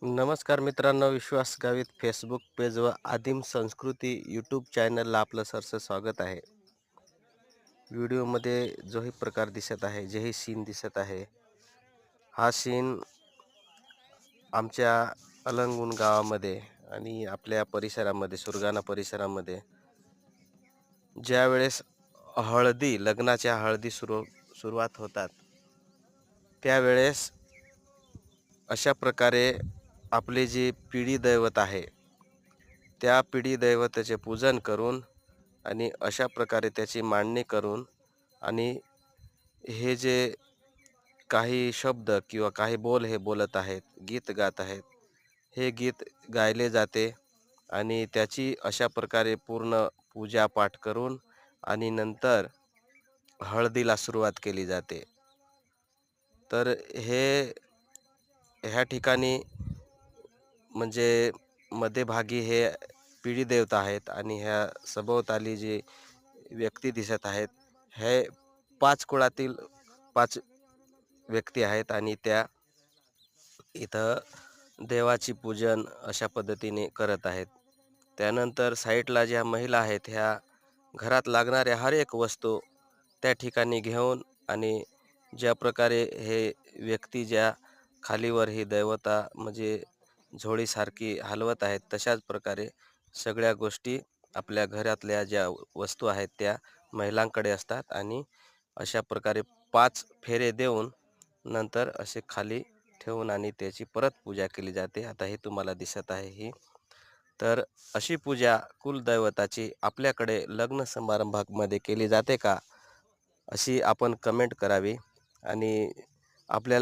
नमस्कार मित्रांनो, विश्वास Gavit Facebook page व आदिम संस्कृती यूट्यूब चॅनलला आपलं सरचं स्वागत आहे. व्हिडिओमध्ये जोही प्रकार दिसत आहे, जेही सीन दिसत आहे, हा सीन आमच्या अलंगून गावामध्ये आणि आपल्या परिसरामध्ये, सुरगाणा परिसरामध्ये ज्यावेळेस लग्नाच्या हळदी सुरुवात होतात, त्यावेळेस अशा प्रकारे आपले जे पिढी दैवत आहे, त्या पिढी दैवताचे पूजन करून आणि अशा प्रकारे त्याची मांडणी करून आणि हे जे काही शब्द किंवा काही बोल हे बोलत आहेत, गीत गात आहेत, हे गीत गायले जाते आणि त्याची अशा प्रकारे पूर्ण पूजापाठ करून आणि नंतर हळदीला सुरुवात केली जाते. तर ह्या ठिकाणी म्हणजे मध्यभागी हे पिढी देवता आहेत आणि ह्या सभोवताली जी व्यक्ती दिसत आहेत, हे 5 कुळातील 5 व्यक्ती आहेत आणि त्या इथं देवाची पूजन अशा पद्धतीने करत आहेत. त्यानंतर साईडला ज्या महिला आहेत, ह्या घरात लागणाऱ्या हर एक वस्तू त्या ठिकाणी घेऊन आणि ज्या प्रकारे हे व्यक्ती ज्या खालीवर ही दैवता म्हणजे झोळीसारखी हलवत आहेत, तशाच प्रकारे सगळ्या गोष्टी आपल्या घरातल्या ज्या वस्तू आहेत त्या महिलांकडे असतात आणि अशा प्रकारे 5 फेरे देऊन नंतर असे खाली ठेवून आणि त्याची परत पूजा केली जाते. आता हे तुम्हाला दिसत आहे ही. तर अशी पूजा कुलदैवताची आपल्याकडे लग्न समारंभामध्ये केली जाते का? अशी आपण कमेंट करावी आणि आपल्याला